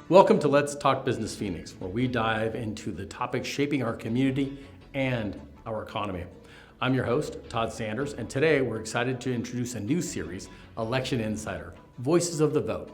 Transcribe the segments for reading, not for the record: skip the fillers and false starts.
Welcome to Let's Talk Business Phoenix, where we dive into the topics shaping our community and our economy. I'm your host, Todd Sanders, and today we're excited to introduce a new series, Election Insider, Voices of the Vote.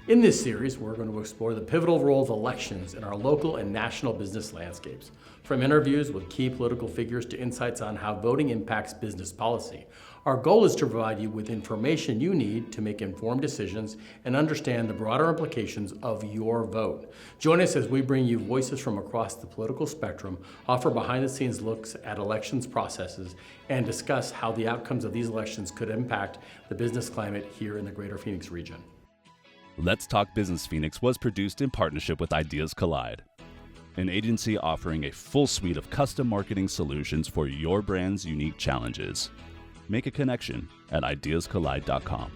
In this series, we're going to explore the pivotal role of elections in our local and national business landscapes, from interviews with key political figures to insights on how voting impacts business policy. Our goal is to provide you with information you need to make informed decisions and understand the broader implications of your vote. Join us as we bring you voices from across the political spectrum, offer behind-the-scenes looks at elections processes, and discuss how the outcomes of these elections could impact the business climate here in the greater Phoenix region. Let's Talk Business Phoenix was produced in partnership with Ideas Collide, an agency offering a full suite of custom marketing solutions for your brand's unique challenges. Make a connection at ideascollide.com.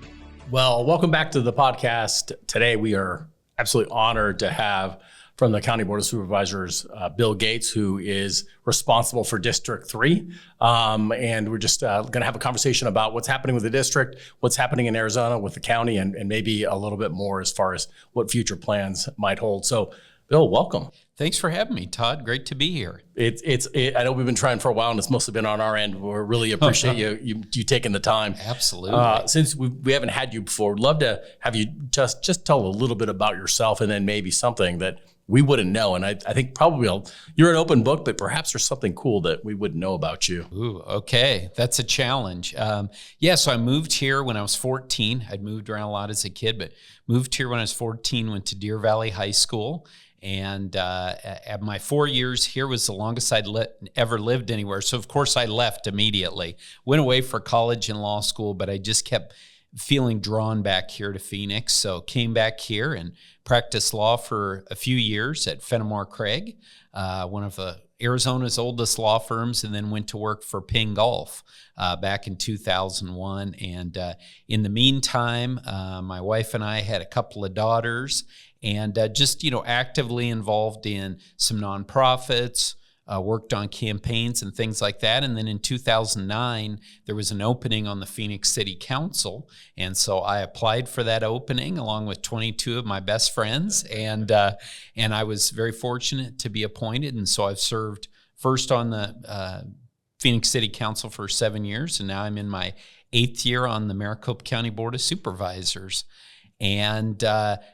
Well, welcome back to the podcast. Today, we are absolutely honored to have from the County Board of Supervisors, Bill Gates, who is responsible for District 3. And we're just going to have a conversation about what's happening with the district, what's happening in Arizona with the county, and maybe a little bit more as far as what future plans might hold. So, Bill, welcome. Thanks for having me, Todd. Great to be here. I know we've been trying for a while, and it's mostly been on our end. We really appreciate you taking the time. Absolutely. Since we haven't had you before, we'd love to have you just tell a little bit about yourself, and then maybe something that we wouldn't know. And I think probably you're an open book, but perhaps there's something cool that we wouldn't know about you. Ooh, okay. That's a challenge. So I moved here when I was 14. I'd moved around a lot as a kid, but moved here when I was 14, went to Deer Valley High School. And at my 4 years here was the longest I'd ever lived anywhere. So, of course, I left immediately. Went away for college and law school, but I just kept feeling drawn back here to Phoenix. So came back here and practiced law for a few years at Fenimore Craig, one of Arizona's oldest law firms, and then went to work for Ping Golf back in 2001. And in the meantime, my wife and I had a couple of daughters, and just actively involved in some nonprofits, worked on campaigns and things like that. And then in 2009, there was an opening on the Phoenix City Council. And so I applied for that opening along with 22 of my best friends. And I was very fortunate to be appointed. And so I've served first on the Phoenix City Council for 7 years. And now I'm in my 8th year on the Maricopa County Board of Supervisors. And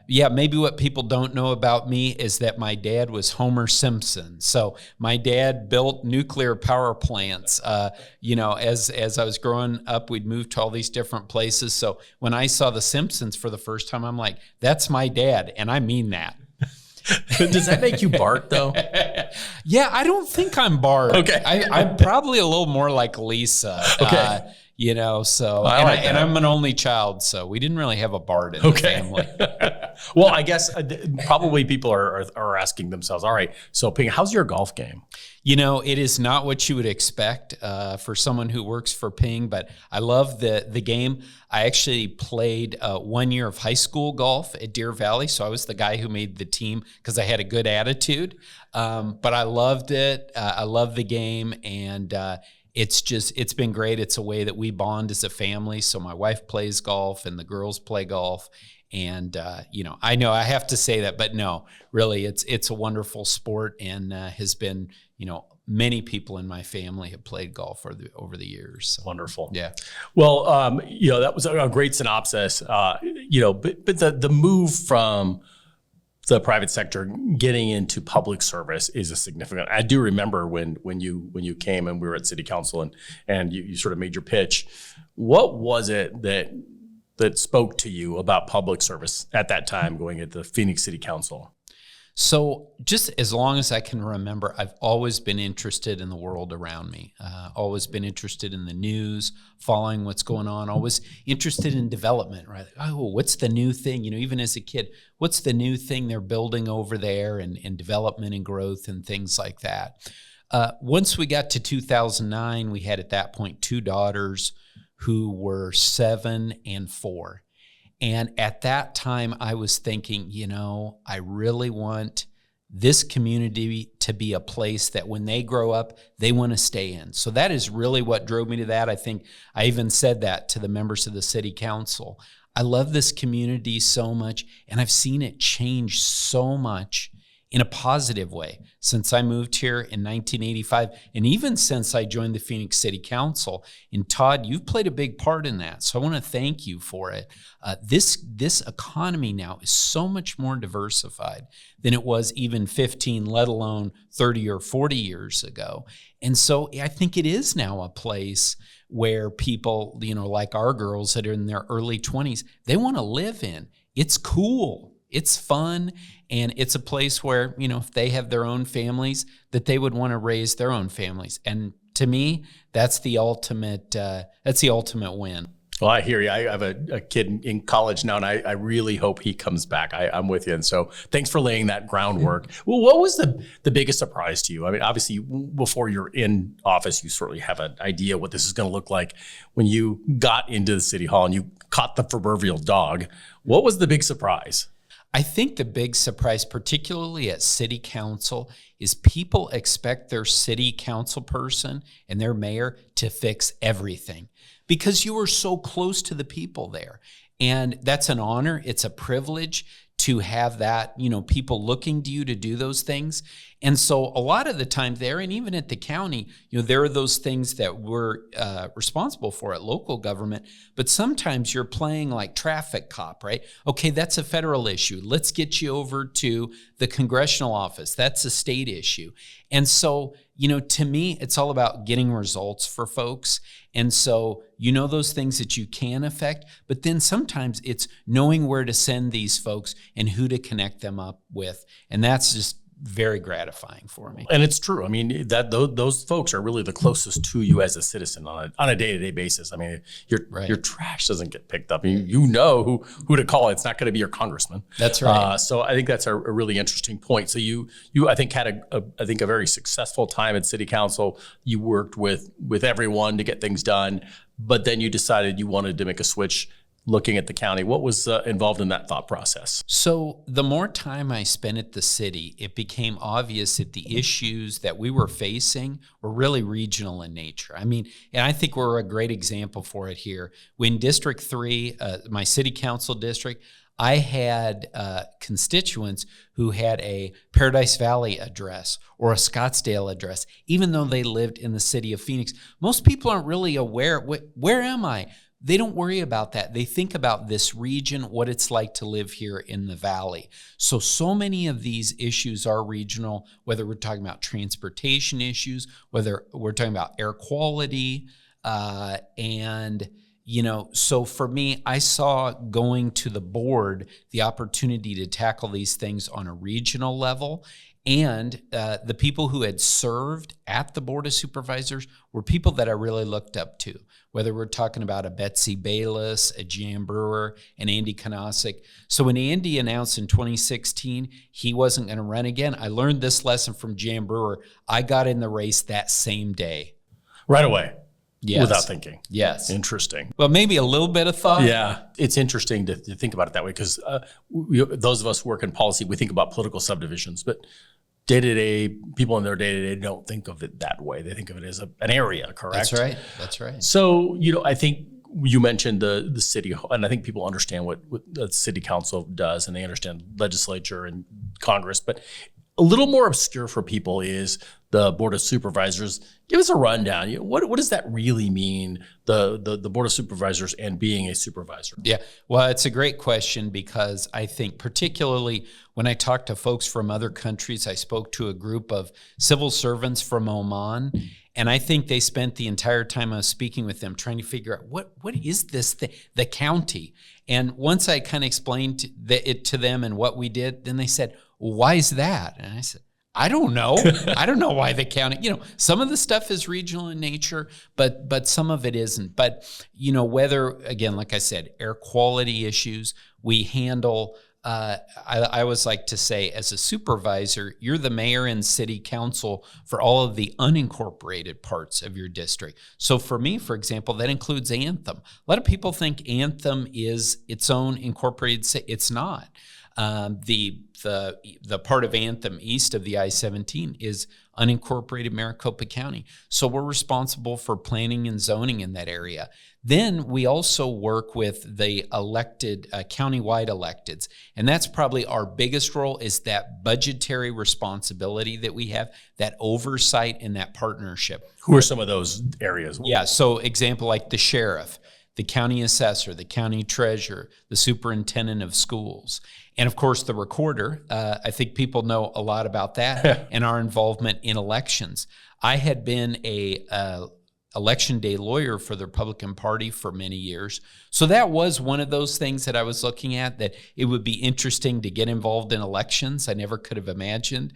maybe what people don't know about me is that my dad was Homer Simpson. So my dad built nuclear power plants. As I was growing up, we'd moved to all these different places. So when I saw The Simpsons for the first time, I'm like, that's my dad. And I mean that. Does that make you Bart, though? Yeah, I don't think I'm Bart. Okay. I'm probably a little more like Lisa. Okay. And I'm an only child, so we didn't really have a Bart in the family. Well, I guess probably people are asking themselves, all right, so Ping, how's your golf game? It is not what you would expect for someone who works for Ping, but I love the game. I actually played 1 year of high school golf at Deer Valley, so I was the guy who made the team because I had a good attitude. But I loved it. I love the game, and it's been great. It's a way that we bond as a family. So my wife plays golf and the girls play golf. And, I know I have to say that, but no, really, it's a wonderful sport and has been, many people in my family have played golf over the years. So. Wonderful. Yeah. Well, that was a great synopsis, but the move from the private sector getting into public service is a significant. I do remember when you came and we were at City Council and you sort of made your pitch. What was it that spoke to you about public service at that time going at the Phoenix City Council? So just as long as I can remember, I've always been interested in the world around me, always been interested in the news, following what's going on, always interested in development, right? Oh, what's the new thing? Even as a kid, what's the new thing they're building over there and development and growth and things like that. Once we got to 2009, we had at that point 2 daughters who were 7 and 4. And at that time, I was thinking, I really want this community to be a place that when they grow up, they want to stay in. So that is really what drove me to that. I think I even said that to the members of the city council. I love this community so much, and I've seen it change so much in a positive way since I moved here in 1985, and even since I joined the Phoenix City Council. And Todd, you've played a big part in that, so I want to thank you for it. This economy now is so much more diversified than it was even 15, let alone 30 or 40 years ago. And so I think it is now a place where people, like our girls that are in their early 20s, they want to live in. It's cool. It's fun, and it's a place where, if they have their own families, that they would want to raise their own families. And to me, that's the ultimate win. Well, I hear you. I have a kid in college now, and I really hope he comes back. I'm with you. And so thanks for laying that groundwork. Well, what was the biggest surprise to you? I mean, obviously, before you're in office, you certainly have an idea what this is going to look like. When you got into the city hall and you caught the proverbial dog, what was the big surprise? I think the big surprise, particularly at city council, is people expect their city council person and their mayor to fix everything because you are so close to the people there. And that's an honor. It's a privilege to have that, people looking to you to do those things. And so a lot of the time there, and even at the county, there are those things that we're responsible for at local government, but sometimes you're playing like traffic cop, right? Okay, that's a federal issue. Let's get you over to the congressional office. That's a state issue. And so, to me, it's all about getting results for folks. And so, those things that you can affect, but then sometimes it's knowing where to send these folks and who to connect them up with. And that's just very gratifying for me. And it's true. I mean, that those folks are really the closest to you as a citizen on a day-to-day basis. I mean, your trash doesn't get picked up. You know who to call. It's not going to be your congressman. That's right. So I think that's a really interesting point. So you I think had a very successful time at city council. You worked with everyone to get things done, but then you decided you wanted to make a switch looking at the county. What was involved in that thought process? So the more time I spent at the city, it became obvious that the issues that we were facing were really regional in nature. I mean, and I think we're a great example for it here. When District 3, my city council district, I had constituents who had a Paradise Valley address or a Scottsdale address, even though they lived in the city of Phoenix. Most people aren't really aware, where am I? They don't worry about that. They think about this region, what it's like to live here in the valley. So many of these issues are regional, whether we're talking about transportation issues, whether we're talking about air quality, so for me, I saw going to the board the opportunity to tackle these things on a regional level. And the people who had served at the Board of Supervisors were people that I really looked up to, whether we're talking about a Betsy Bayless, a Jan Brewer, an Andy Kanosic. So when Andy announced in 2016 he wasn't going to run again, I learned this lesson from Jan Brewer. I got in the race that same day. Right away. Yes. Without thinking. Yes. Interesting. Well, maybe a little bit of thought. Yeah. It's interesting to think about it that way because those of us who work in policy, we think about political subdivisions, but day-to-day, people in their day-to-day don't think of it that way. They think of it as an area, correct? That's right. So, I think you mentioned the city, and I think people understand what the city council does, and they understand legislature and Congress, but a little more obscure for people is the Board of Supervisors. Give us a rundown. What does that really mean, the Board of Supervisors and being a supervisor? Yeah, well, it's a great question because I think particularly when I talk to folks from other countries, I spoke to a group of civil servants from Oman, and I think they spent the entire time I was speaking with them trying to figure out what is this thing, the county. And once I kind of explained it to them and what we did, then they said, why is that? And I said, I don't know. I don't know why the county, some of the stuff is regional in nature, but some of it isn't. But, whether, again, like I said, air quality issues, we handle, I always like to say, as a supervisor, you're the mayor and city council for all of the unincorporated parts of your district. So for me, for example, that includes Anthem. A lot of people think Anthem is its own incorporated city. It's not. The part of Anthem east of the I-17 is unincorporated Maricopa County. So we're responsible for planning and zoning in that area. Then we also work with the elected, countywide electeds. And that's probably our biggest role, is that budgetary responsibility that we have, that oversight and that partnership. Who are some of those areas? Yeah, so example like the sheriff, the county assessor, the county treasurer, the superintendent of schools, and of course the recorder. I think people know a lot about that and our involvement in elections. I had been a election day lawyer for the Republican Party for many years. So that was one of those things that I was looking at, that it would be interesting to get involved in elections. I never could have imagined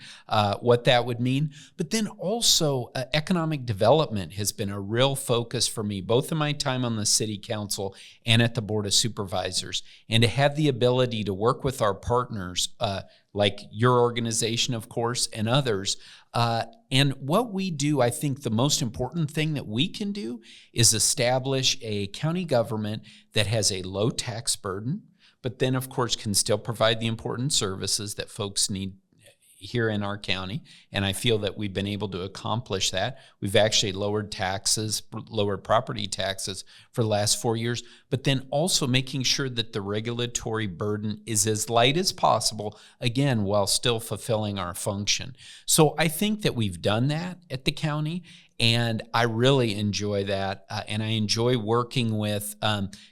what that would mean. But then also economic development has been a real focus for me, both in my time on the city council and at the Board of Supervisors. And to have the ability to work with our partners, like your organization, of course, and others. And what we do, I think the most important thing that we can do is establish a county government that has a low tax burden, but then, of course, can still provide the important services that folks need here in our county. And I feel that we've been able to accomplish that. We've actually lowered taxes, lowered property taxes for the last 4 years, but then also making sure that the regulatory burden is as light as possible, again, while still fulfilling our function. So I think that we've done that at the county, and I really enjoy that. And I enjoy working with,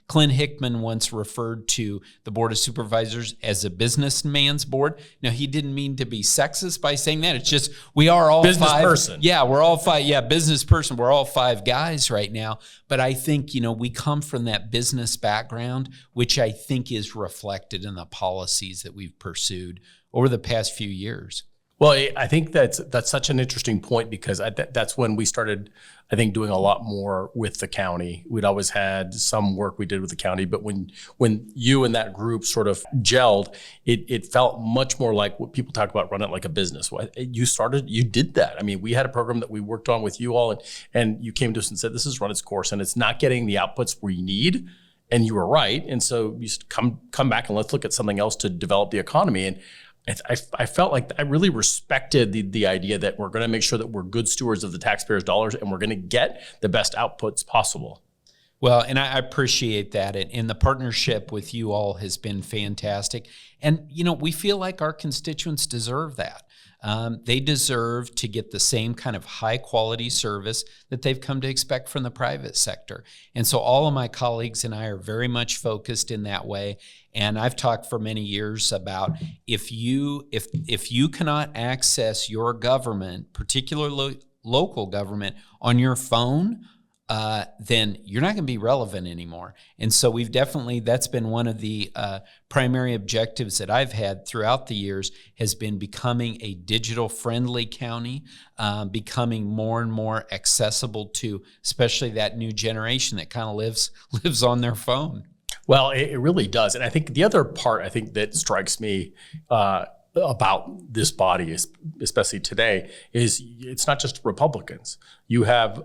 Clint Hickman once referred to the Board of Supervisors as a businessman's board. Now, he didn't mean to be sexist by saying that. It's just, we are all business five. Person. Yeah, we're all five. Yeah, business person. We're all five guys right now. But I think, we come from that business background, which I think is reflected in the policies that we've pursued over the past few years. Well, I think that's such an interesting point, because that's when we started, I think, doing a lot more with the county. We'd always had some work we did with the county, but when you and that group sort of gelled, it felt much more like what people talk about, run it like a business. You did that. I mean, we had a program that we worked on with you all, and you came to us and said, this has run its course and it's not getting the outputs we need. And you were right. And so you said, come back and let's look at something else to develop the economy. And I felt like I really respected the idea that we're going to make sure that we're good stewards of the taxpayers' dollars and we're going to get the best outputs possible. Well, and I appreciate that. And the partnership with you all has been fantastic. And, we feel like our constituents deserve that. They deserve to get the same kind of high quality service that they've come to expect from the private sector. And so all of my colleagues and I are very much focused in that way. And I've talked for many years about if you cannot access your government, particularly local government, on your phone, then you're not going to be relevant anymore. And so that's been one of the primary objectives that I've had throughout the years, has been becoming a digital friendly county, becoming more and more accessible to especially that new generation that kind of lives on their phone. Well, it really does. And I think the other part that strikes me about this body, especially today, is it's not just Republicans. You have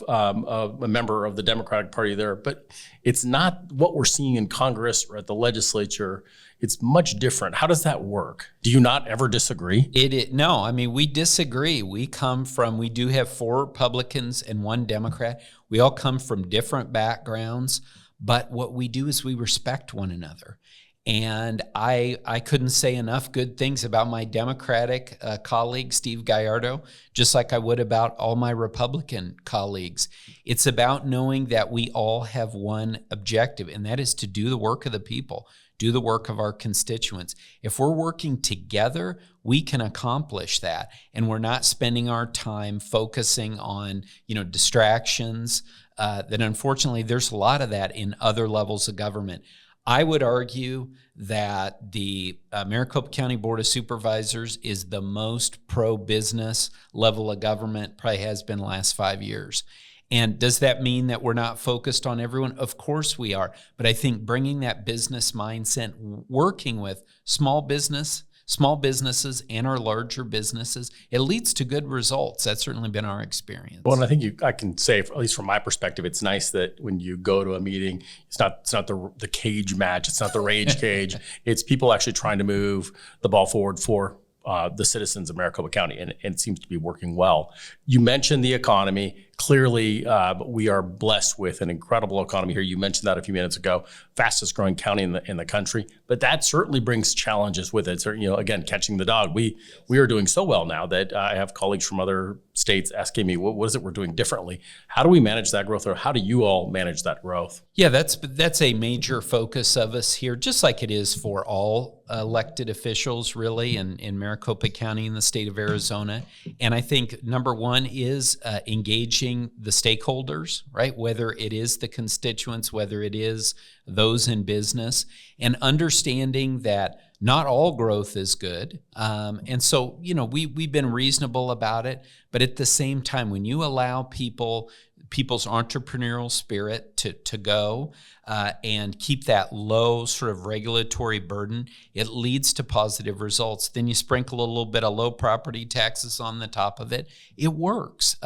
a member of the Democratic Party there, but it's not what we're seeing in Congress or at the legislature. It's much different. How does that work? Do you not ever disagree? No, I mean, we disagree. We do have 4 Republicans and 1 Democrat. We all come from different backgrounds, but what we do is we respect one another. And I couldn't say enough good things about my Democratic colleague, Steve Gallardo, just like I would about all my Republican colleagues. It's about knowing that we all have one objective, and that is to do the work of the people, do the work of our constituents. If we're working together, we can accomplish that. And we're not spending our time focusing on, distractions, that unfortunately there's a lot of that in other levels of government. I would argue that the Maricopa County Board of Supervisors is the most pro-business level of government, probably has been the last 5 years. And does that mean that we're not focused on everyone? Of course we are. But I think bringing that business mindset, working with small business, small businesses and our larger businesses, it leads to good results. That's certainly been our experience. Well, and I think I can say, at least from my perspective, it's nice that when you go to a meeting, it's not the cage match, it's not the rage cage. It's people actually trying to move the ball forward for the citizens of Maricopa County, and it seems to be working well. You mentioned the economy. Clearly, we are blessed with an incredible economy here. You mentioned that a few minutes ago, fastest growing county in the country, but that certainly brings challenges with it. So, again, catching the dog. We are doing so well now that I have colleagues from other states asking me, what is it we're doing differently? How do we manage that growth, or how do you all manage that growth? Yeah, that's a major focus of us here, just like it is for all elected officials, really, in Maricopa County in the state of Arizona. And I think number one is engaging the stakeholders, right? Whether it is the constituents, whether it is those in business, and understanding that not all growth is good. And so, we've been reasonable about it, but at the same time, when you allow people's entrepreneurial spirit to go and keep that low sort of regulatory burden, it leads to positive results. Then you sprinkle a little bit of low property taxes on the top of it. It works.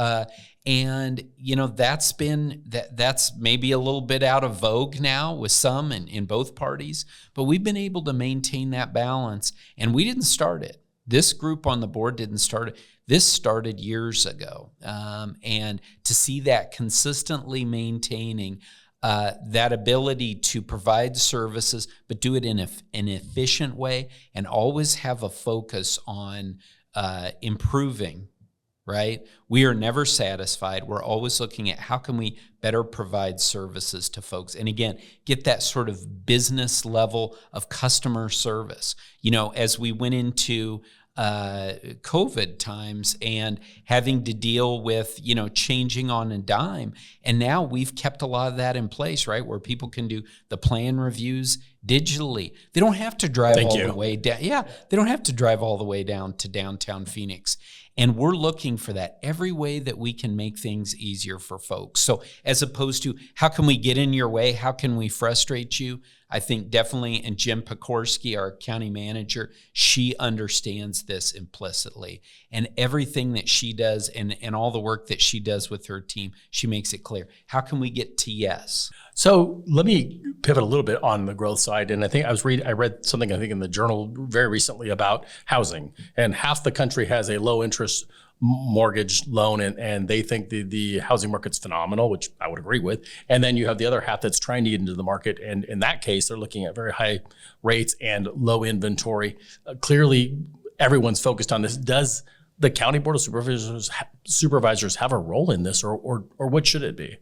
And that's maybe a little bit out of vogue now with some in both parties, but we've been able to maintain that balance, and we didn't start it. This group on the board didn't start it. This started years ago. And to see that consistently maintaining that ability to provide services, but do it in an efficient way, and always have a focus on improving, right? We are never satisfied. We're always looking at how can we better provide services to folks. And again, get that sort of business level of customer service. As we went into COVID times and having to deal with, changing on a dime. And now we've kept a lot of that in place, right? Where people can do the plan reviews digitally. They don't have to drive the way down. Yeah, they don't have to drive all the way down to downtown Phoenix. And we're looking for that every way that we can make things easier for folks. So as opposed to how can we get in your way? How can we frustrate you? I think definitely, and Jim Pekorski, our county manager, she understands this implicitly. And everything that she does and all the work that she does with her team, she makes it clear. How can we get to yes? So let me pivot a little bit on the growth side. And I think I read something, in the journal very recently about housing. And half the country has a low interest mortgage loan, and they think the housing market's phenomenal, which I would agree with. And then you have the other half that's trying to get into the market. And in that case, they're looking at very high rates and low inventory. Clearly, everyone's focused on this. Does the County Board of Supervisors have a role in this, or what should it be?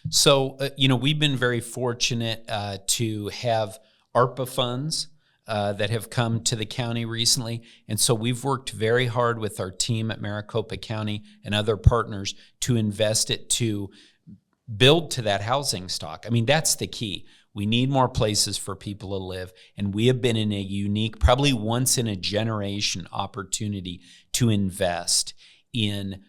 So, we've been very fortunate to have ARPA funds that have come to the county recently. And so we've worked very hard with our team at Maricopa County and other partners to invest it to build to that housing stock. That's the key. We need more places for people to live. And we have been in a unique, probably once in a generation opportunity to invest in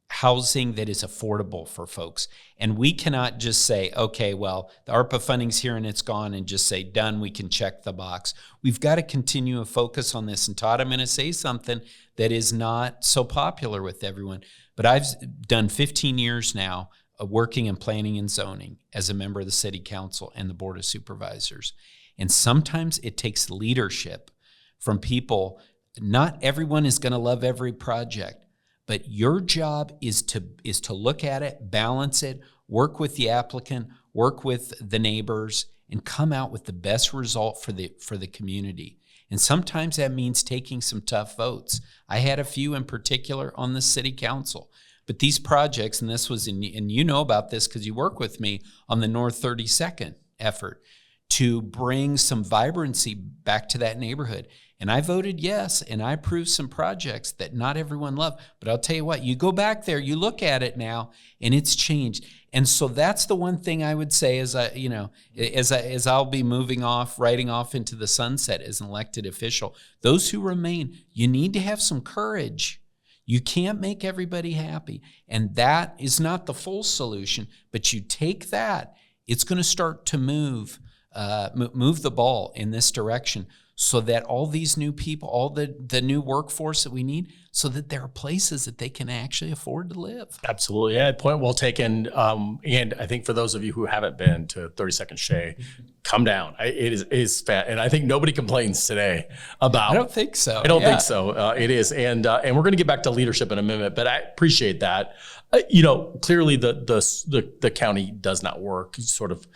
housing that is affordable for folks. And we cannot just say, okay, well, the ARPA funding's here and it's gone, and just say, done, we can check the box. We've got to continue to focus on this. And Todd, I'm going to say something that is not so popular with everyone, but I've done 15 years now of working in planning and zoning as a member of the city council and the board of supervisors. And sometimes it takes leadership from people. Not everyone is going to love every project. But your job is to look at it, balance it, work with the applicant, work with the neighbors, and come out with the best result for the community. And sometimes that means taking some tough votes. I had a few in particular on the city council. But these projects, and this was and you know about this because you work with me on the North 32nd effort, to bring some vibrancy back to that neighborhood. And I voted yes, and I approved some projects that not everyone loved. But I'll tell you what, you go back there, you look at it now, and it's changed. And so that's the one thing I would say as I'll be riding off into the sunset as an elected official. Those who remain, you need to have some courage. You can't make everybody happy. And that is not the full solution, but you take that, it's going to start to move the ball in this direction. so that all these new people, all the new workforce that we need, so that there are places that they can actually afford to live. Absolutely. Yeah, point well taken. And I think for those of you who haven't been to 32nd Shea, come down. It is fat. And I think nobody complains today about. I don't think so. I don't think so. It is. And we're going to get back to leadership in a minute, but I appreciate that. Clearly the county does not work sort of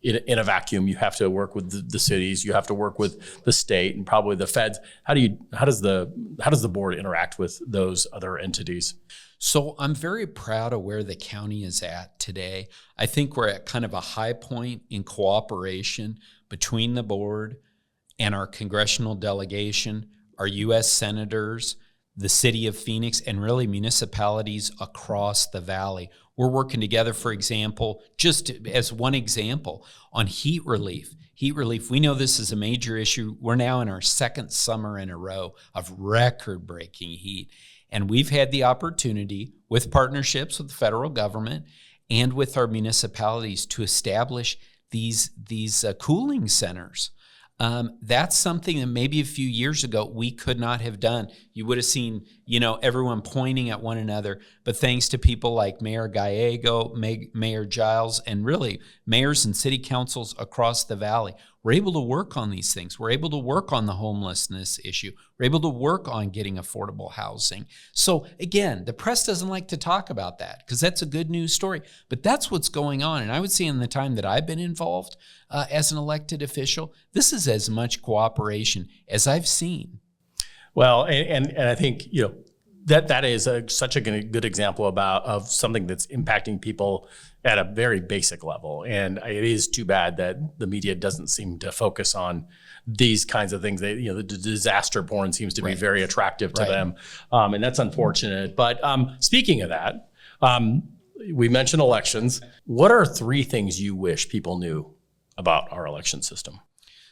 in a vacuum. You have to work with the cities. You have to work with the state and probably the feds. How does the board interact with those other entities? So I'm very proud of where the county is at today. I think we're at kind of a high point in cooperation between the board and our congressional delegation, our U.S. senators, the city of Phoenix, and really municipalities across the valley. We're working together, for example, just as one example, on heat relief. Heat relief, we know this is a major issue. We're now in our second summer in a row of record-breaking heat. And we've had the opportunity, with partnerships with the federal government and with our municipalities, to establish these cooling centers. That's something that maybe a few years ago we could not have done. You would have seen, everyone pointing at one another, but thanks to people like Mayor Gallego, Mayor Giles, and really mayors and city councils across the valley, we're able to work on these things. We're able to work on the homelessness issue. We're able to work on getting affordable housing. So again, the press doesn't like to talk about that because that's a good news story, but that's what's going on. And I would say in the time that I've been involved as an elected official, this is as much cooperation as I've seen. Well, and I think, that is such a good example of something that's impacting people at a very basic level. And it is too bad that the media doesn't seem to focus on these kinds of things. The disaster porn seems to be very attractive to them. And that's unfortunate. But speaking of that, we mentioned elections. What are 3 things you wish people knew about our election system?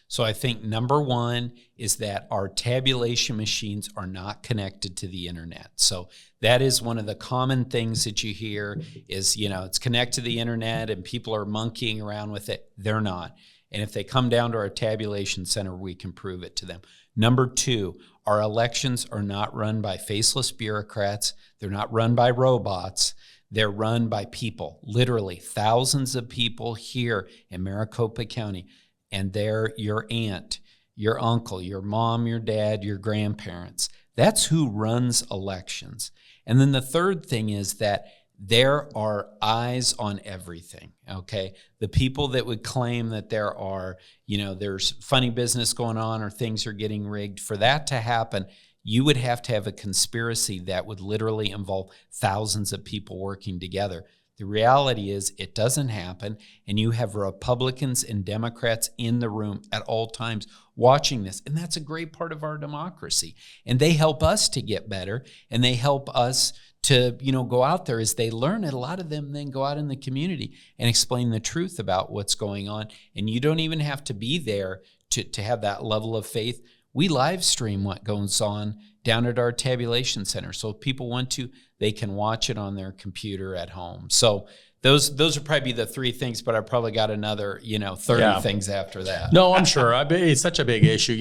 So I think number one is that our tabulation machines are not connected to the internet. So that is one of the common things that you hear is, it's connected to the internet and people are monkeying around with it. They're not. And if they come down to our tabulation center, we can prove it to them. Number 2, our elections are not run by faceless bureaucrats. They're not run by robots. They're run by people, literally thousands of people here in Maricopa County. And they're your aunt, your uncle, your mom, your dad, your grandparents. That's who runs elections. And then the third thing is that there are eyes on everything, okay? The people that would claim that there are, there's funny business going on or things are getting rigged, for that to happen, you would have to have a conspiracy that would literally involve thousands of people working together. The reality is it doesn't happen, and you have Republicans and Democrats in the room at all times watching this, and that's a great part of our democracy. And they help us to get better, and they help us to, go out there as they learn it. A lot of them then go out in the community and explain the truth about what's going on, and you don't even have to be there to have that level of faith. We live stream what goes on down at our tabulation center. So if people want to, they can watch it on their computer at home. So those would probably be the 3 things, but I probably got another, 30 things after that. No, I'm sure. It's such a big issue.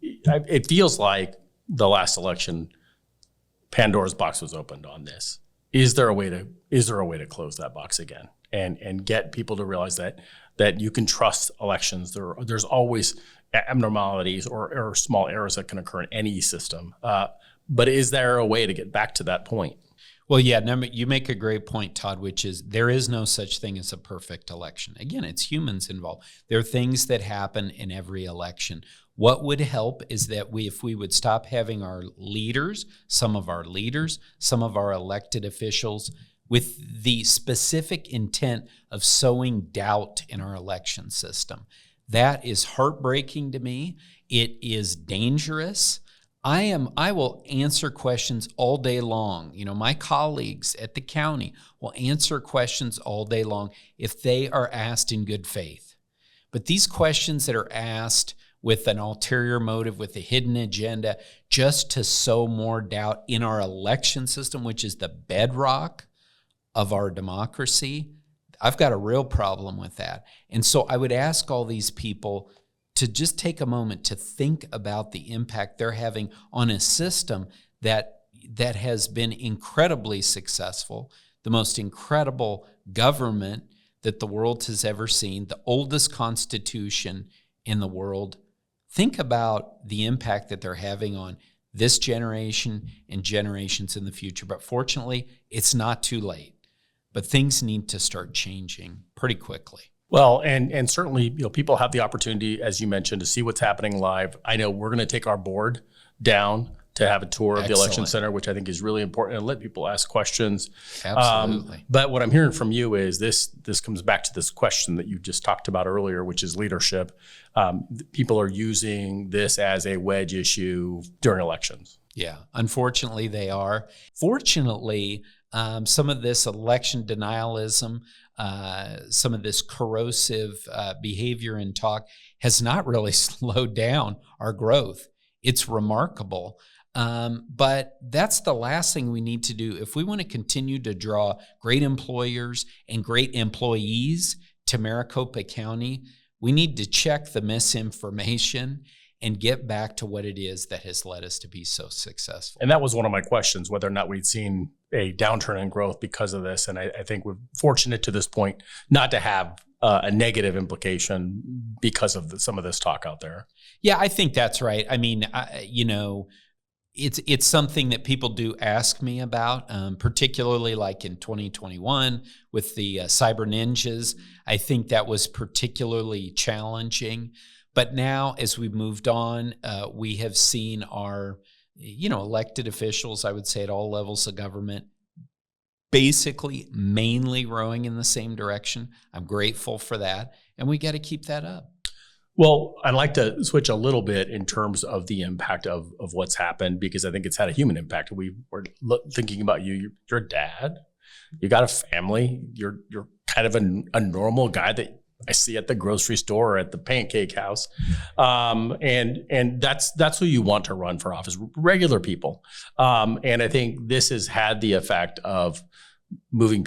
It feels like the last election, Pandora's box was opened on this. Is there a way to close that box again and get people to realize that you can trust elections? There's always abnormalities or small errors that can occur in any system. But is there a way to get back to that point? Well, yeah, you make a great point, Todd, which is there is no such thing as a perfect election. Again, it's humans involved. There are things that happen in every election. What would help is that if we would stop having some of our elected officials with the specific intent of sowing doubt in our election system. That is heartbreaking to me. It is dangerous. I will answer questions all day long. My colleagues at the county will answer questions all day long if they are asked in good faith. But these questions that are asked with an ulterior motive, with a hidden agenda, just to sow more doubt in our election system, which is the bedrock of our democracy, I've got a real problem with that. And so I would ask all these people, to just take a moment to think about the impact they're having on a system that has been incredibly successful, the most incredible government that the world has ever seen, the oldest constitution in the world. Think about the impact that they're having on this generation and generations in the future. But fortunately, it's not too late. But things need to start changing pretty quickly. Well, and certainly, people have the opportunity, as you mentioned, to see what's happening live. I know we're going to take our board down to have a tour of the election center, which I think is really important, and let people ask questions. Absolutely. But what I'm hearing from you is this comes back to this question that you just talked about earlier, which is leadership. People are using this as a wedge issue during elections. Yeah, unfortunately they are. Fortunately, some of this election denialism, some of this corrosive behavior and talk has not really slowed down our growth. It's remarkable. But that's the last thing we need to do. If we want to continue to draw great employers and great employees to Maricopa County, we need to check the misinformation and get back to what it is that has led us to be so successful. And that was one of my questions, whether or not we'd seen a downturn in growth because of this. And I think we're fortunate to this point not to have a negative implication because of some of this talk out there. Yeah, I think that's right. I mean, it's something that people do ask me about, particularly like in 2021 with the cyber ninjas. I think that was particularly challenging. But now, as we've moved on, we have seen our, elected officials, I would say at all levels of government, basically mainly rowing in the same direction. I'm grateful for that, and we got to keep that up. Well, I'd like to switch a little bit in terms of the impact of what's happened, because I think it's had a human impact. We were thinking about you. You're a dad. You got a family. You're kind of a normal guy that I see at the grocery store or at the pancake house. And that's who you want to run for office, regular people. And I think this has had the effect of moving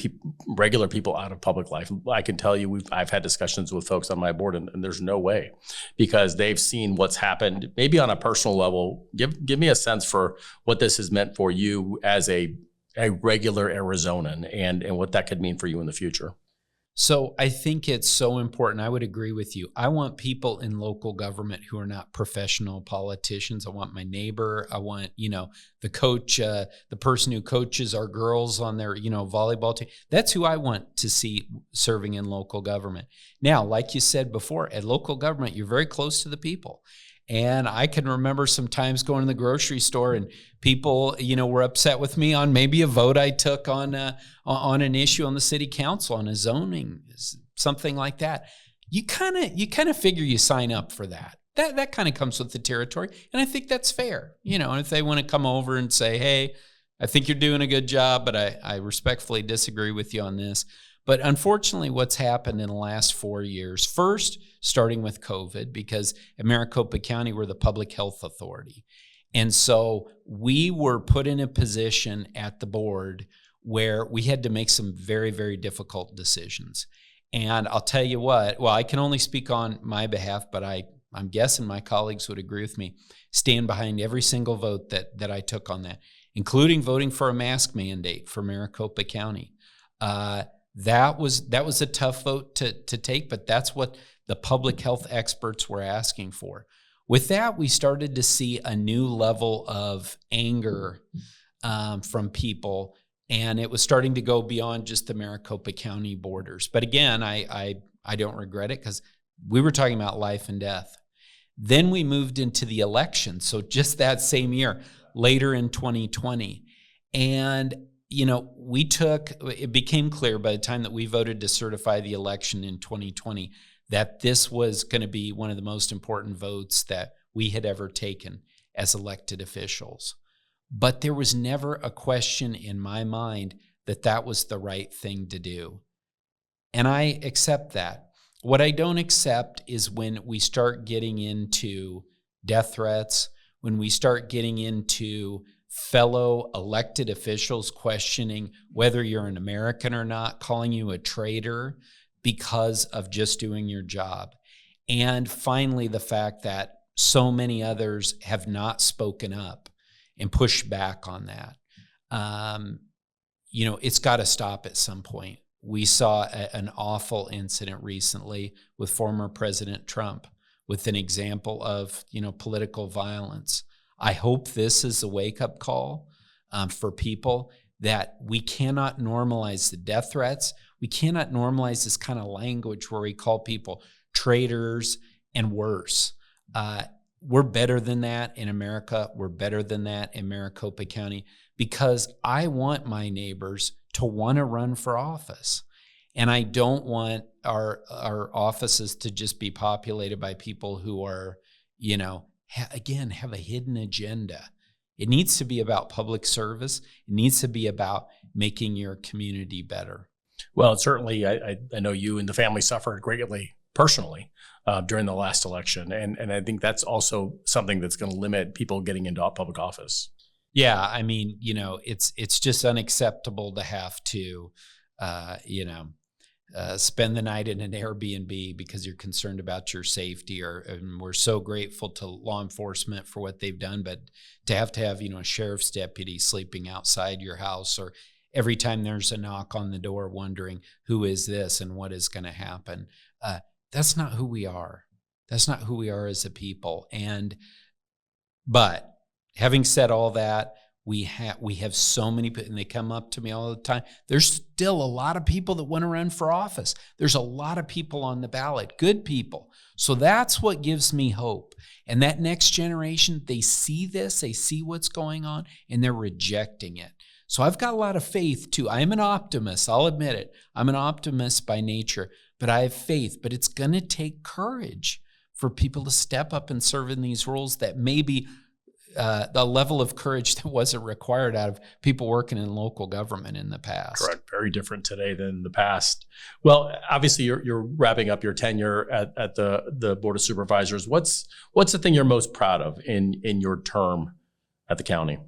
regular people out of public life. I can tell you, I've had discussions with folks on my board, and there's no way, because they've seen what's happened, maybe on a personal level. Give me a sense for what this has meant for you as a regular Arizonan, and what that could mean for you in the future. So I think it's so important. I would agree with you. I want people in local government who are not professional politicians. I want my neighbor. I want, the coach, the person who coaches our girls on their, volleyball team. That's who I want to see serving in local government. Now, like you said before, at local government, you're very close to the people. And I can remember some times going to the grocery store and people, were upset with me on maybe a vote I took on an issue on the city council, on a zoning, something like that. You kind of figure you sign up for that. That kind of comes with the territory, and I think that's fair. And if they want to come over and say, "Hey, I think you're doing a good job, but I respectfully disagree with you on this." But unfortunately, what's happened in the last 4 years, first, starting with COVID, because at Maricopa County, we're the public health authority. And so we were put in a position at the board where we had to make some very, very difficult decisions. And I'll tell you what, I can only speak on my behalf, but I'm guessing my colleagues would agree with me, stand behind every single vote that I took on that, including voting for a mask mandate for Maricopa County. That was a tough vote to take, but that's what the public health experts were asking for. With that, we started to see a new level of anger from people, and it was starting to go beyond just the Maricopa County borders. But again, I don't regret it, because we were talking about life and death. Then we moved into the election, so just that same year, later in 2020. And it became clear by the time that we voted to certify the election in 2020 that this was going to be one of the most important votes that we had ever taken as elected officials. But there was never a question in my mind that was the right thing to do. And I accept that. What I don't accept is when we start getting into death threats, when we start getting into fellow elected officials questioning whether you're an American or not, calling you a traitor because of just doing your job. And finally, the fact that so many others have not spoken up and pushed back on that. It's got to stop at some point. We saw an awful incident recently with former President Trump with an example of, political violence. I hope this is a wake-up call for people that we cannot normalize the death threats. We cannot normalize this kind of language where we call people traitors and worse. We're better than that in America. We're better than that in Maricopa County because I want my neighbors to want to run for office. And I don't want our offices to just be populated by people who are, have a hidden agenda. It needs to be about public service. It needs to be about making your community better. Well, certainly, I know you and the family suffered greatly personally during the last election. And I think that's also something that's going to limit people getting into public office. Yeah, I mean, it's just unacceptable to have to, spend the night in an Airbnb because you're concerned about your safety. And we're so grateful to law enforcement for what they've done, but to have a sheriff's deputy sleeping outside your house, or every time there's a knock on the door wondering who is this and what is going to happen. That's not who we are. That's not who we are as a people. But having said all that, we have so many people, and they come up to me all the time. There's still a lot of people that want to run for office. There's a lot of people on the ballot, good people. So that's what gives me hope. And that next generation, they see this, they see what's going on, and they're rejecting it. So I've got a lot of faith too. I'm an optimist, I'll admit it. I'm an optimist by nature, but I have faith. But it's going to take courage for people to step up and serve in these roles that maybe the level of courage that wasn't required out of people working in local government in the past. Correct. Very different today than the past. Well, obviously, you're wrapping up your tenure at the Board of Supervisors. What's the thing you're most proud of in your term at the county?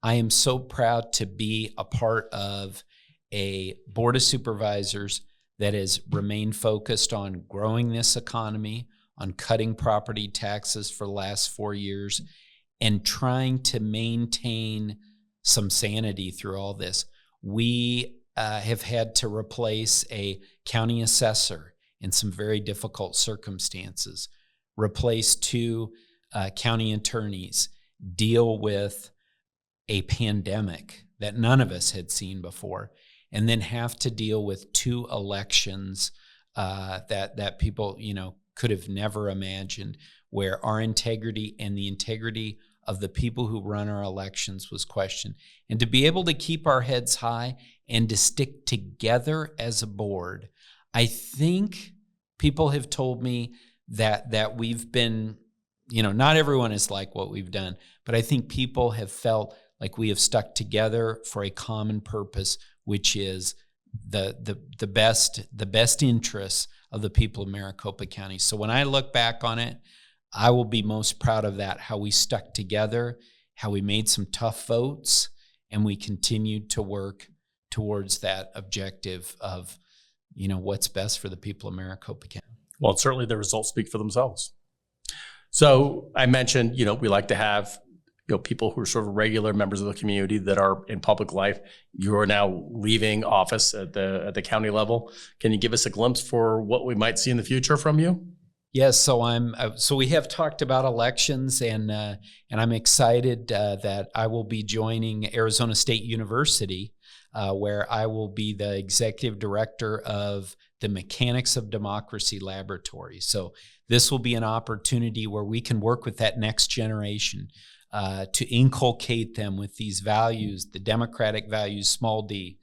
I am so proud to be a part of a Board of Supervisors that has remained focused on growing this economy, on cutting property taxes for the last 4 years, and trying to maintain some sanity through all this. We have had to replace a county assessor in some very difficult circumstances, replace 2 county attorneys, deal with a pandemic that none of us had seen before, and then have to deal with 2 elections that people could have never imagined, where our integrity and the integrity of the people who run our elections was questioned. And to be able to keep our heads high and to stick together as a board, I think people have told me that we've been, not everyone is like what we've done, but I think people have felt like we have stuck together for a common purpose, which is the best interests of the people of Maricopa County. So when I look back on it, I will be most proud of that, how we stuck together, how we made some tough votes, and we continued to work towards that objective of, what's best for the people of Maricopa County. Well, certainly the results speak for themselves. So I mentioned, we like to have people who are sort of regular members of the community that are in public life. You are now leaving office at the county level. Can you give us a glimpse for what we might see in the future from you? Yes, so we have talked about elections, and I'm excited that I will be joining Arizona State University, where I will be the executive director of the Mechanics of Democracy Laboratory. So this will be an opportunity where we can work with that next generation to inculcate them with these values, the democratic values, small d,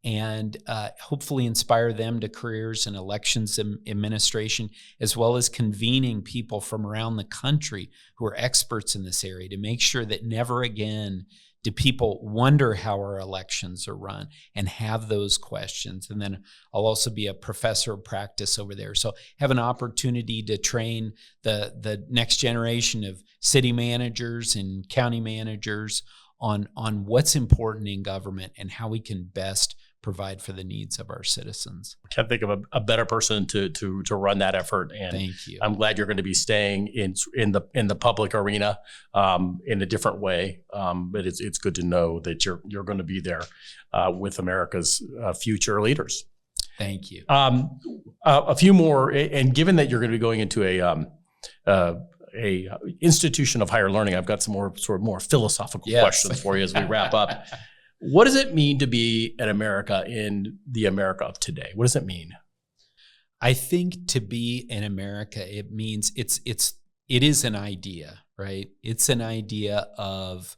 and hopefully inspire them to careers in elections administration, as well as convening people from around the country who are experts in this area to make sure that never again do people wonder how our elections are run and have those questions. And then I'll also be a professor of practice over there. So have an opportunity to train the next generation of city managers and county managers on what's important in government and how we can best provide for the needs of our citizens. Can't think of a better person to run that effort. And thank you. I'm glad you're going to be staying in the public arena in a different way. But it's good to know that you're going to be there with America's future leaders. Thank you. A few more, and given that you're going to be going into a institution of higher learning, I've got some more philosophical questions for you as we wrap up. What does it mean to be an America in the America of today? What does it mean? I think to be in America, it means it is an idea, right? It's an idea of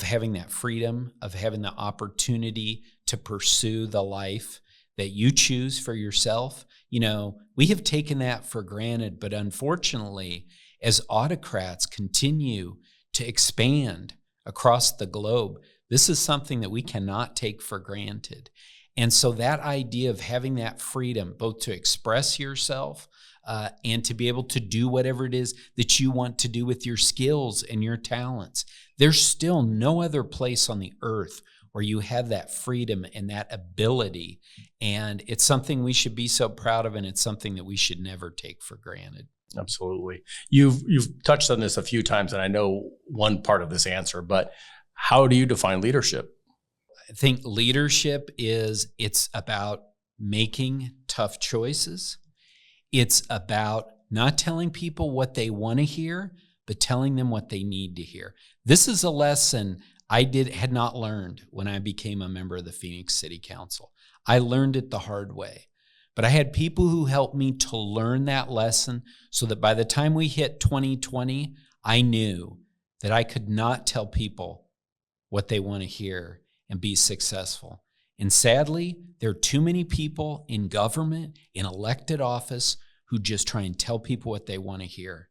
having that freedom, of having the opportunity to pursue the life that you choose for yourself. We have taken that for granted, but unfortunately, as autocrats continue to expand across the globe, this is something that we cannot take for granted. And so that idea of having that freedom, both to express yourself and to be able to do whatever it is that you want to do with your skills and your talents, there's still no other place on the earth where you have that freedom and that ability. And it's something we should be so proud of, and it's something that we should never take for granted. Absolutely. You've touched on this a few times, and I know one part of this answer, but how do you define leadership? I think leadership it's about making tough choices. It's about not telling people what they want to hear, but telling them what they need to hear. This is a lesson I had not learned when I became a member of the Phoenix City Council. I learned it the hard way. But I had people who helped me to learn that lesson so that by the time we hit 2020, I knew that I could not tell people what they want to hear and be successful. And sadly, there are too many people in government, in elected office, who just try and tell people what they want to hear.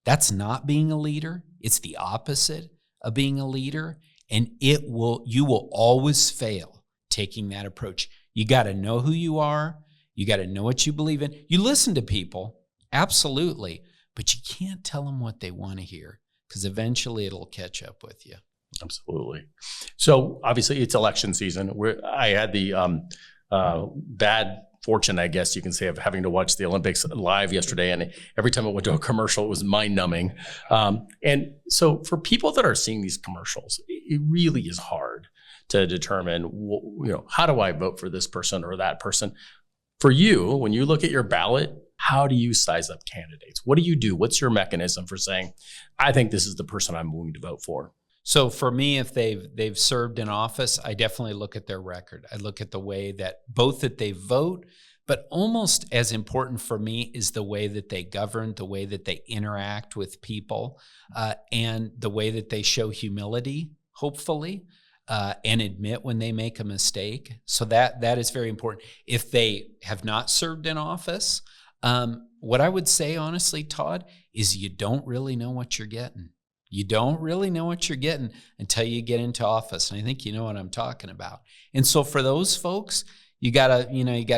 That's not being a leader. It's the opposite of being a leader. And you will always fail taking that approach. You got to know who you are. You got to know what you believe in. You listen to people, absolutely, but you can't tell them what they want to hear, because eventually it'll catch up with you. Absolutely. So obviously it's election season. I had the bad fortune, I guess you can say, of having to watch the Olympics live yesterday. And every time it went to a commercial, it was mind numbing. And so for people that are seeing these commercials, it really is hard to determine, how do I vote for this person or that person? For you, when you look at your ballot, how do you size up candidates? What do you do? What's your mechanism for saying, I think this is the person I'm willing to vote for? So for me, if they've served in office, I definitely look at their record. I look at the way that they vote, but almost as important for me is the way that they govern, the way that they interact with people, and the way that they show humility, hopefully, and admit when they make a mistake. So that is very important. If they have not served in office, what I would say, honestly, Todd, is you don't really know what you're getting. You don't really know what you're getting until you get into office. And I think you know what I'm talking about. And so for those folks, you gotta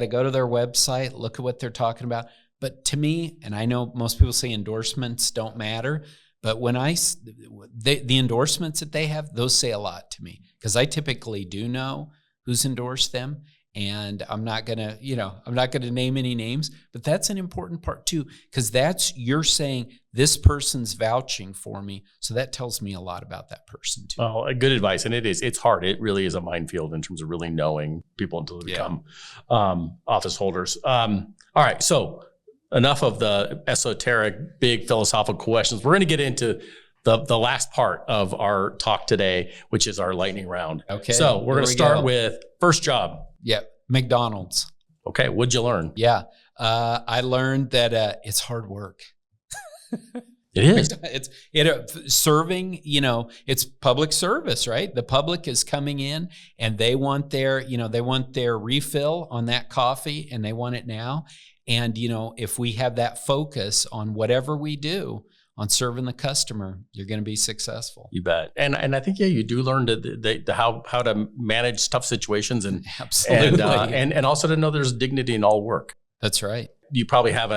go to their website, look at what they're talking about. But to me, and I know most people say endorsements don't matter, but when the endorsements that they have, those say a lot to me, because I typically do know who's endorsed them. And I'm not gonna name any names, but that's an important part too, because you're saying this person's vouching for me, so that tells me a lot about that person too. Well, good advice, and it's hard. It really is a minefield in terms of really knowing people until they become office holders. All right, so enough of the esoteric, big philosophical questions. We're going to get into the last part of our talk today, which is our lightning round. Okay. So we're going to start with first job. Yeah, McDonald's. Okay, what'd you learn? Yeah, I learned that it's hard work. It is. It's serving. It's public service, right? The public is coming in and they want their refill on that coffee, and they want it now. And if we have that focus on whatever we do, on serving the customer, you're going to be successful. You bet. And I think, you do learn how to manage tough situations and absolutely, and also to know there's dignity in all work. That's right. You probably have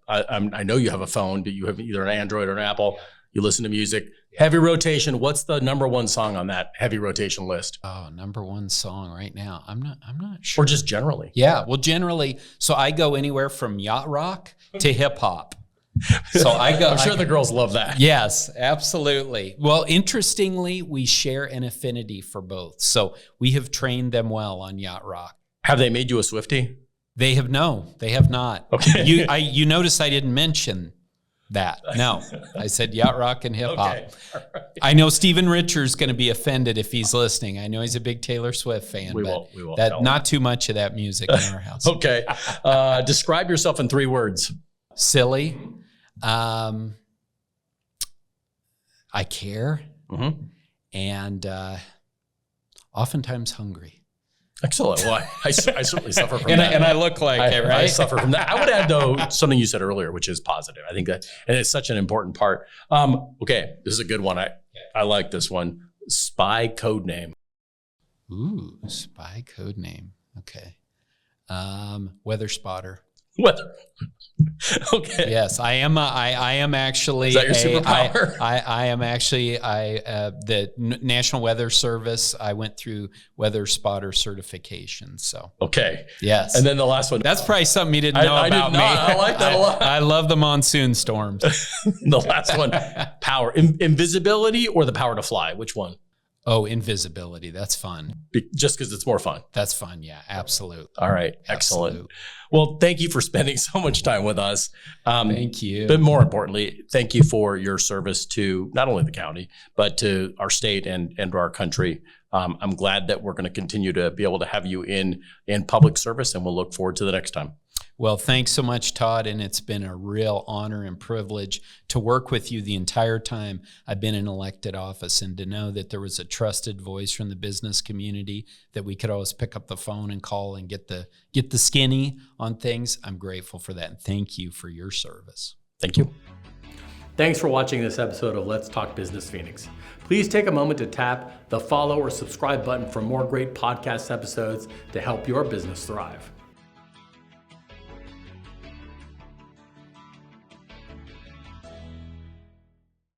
I know you have a phone, but you have either an Android or an Apple. you listen to music. Heavy rotation. What's the number one song on that heavy rotation list? Oh, number one song right now. I'm not sure. Or just generally? Yeah. Well, generally, so I go anywhere from yacht rock to hip hop. So I go. I'm sure the girls love that. Yes, absolutely. Well, interestingly, we share an affinity for both. So we have trained them well on yacht rock. Have they made you a Swiftie? They have not. Okay. You notice I didn't mention that. No, I said yacht rock and hip hop. Okay. All right. I know Stephen Richards going to be offended if he's listening. I know he's a big Taylor Swift fan. We but won't that not too much of that music in our house. Okay. Describe yourself in 3 words. Silly. I care. Mm-hmm. And oftentimes hungry. Excellent. Well, I certainly suffer from And that. I look like it, right? I suffer from that. I would add, though, something you said earlier, which is positive. I think that, and it's such an important part. Okay, this is a good one. I like this one. Spy code name. Ooh, spy code name. Okay. Weather spotter. Weather. Okay. Yes, I am. I am actually. Is that your superpower? I am actually. The National Weather Service. I went through weather spotter certification. So. Okay. Yes. And then the last one. That's probably something you didn't know about me. I like that a lot. I love the monsoon storms. The last one. Power. Invisibility or the power to fly? Which one? Oh, invisibility. That's fun. Just because it's more fun. That's fun. Yeah, absolutely. All right. Excellent. Absolute. Well, thank you for spending so much time with us. Thank you. But more importantly, thank you for your service to not only the county, but to our state and to our country. I'm glad that we're going to continue to be able to have you in public service, and we'll look forward to the next time. Well, thanks so much, Todd, and it's been a real honor and privilege to work with you the entire time I've been in elected office, and to know that there was a trusted voice from the business community that we could always pick up the phone and call and get the skinny on things. I'm grateful for that, and thank you for your service. Thank you. Thanks for watching this episode of Let's Talk Business Phoenix. Please take a moment to tap the follow or subscribe button for more great podcast episodes to help your business thrive.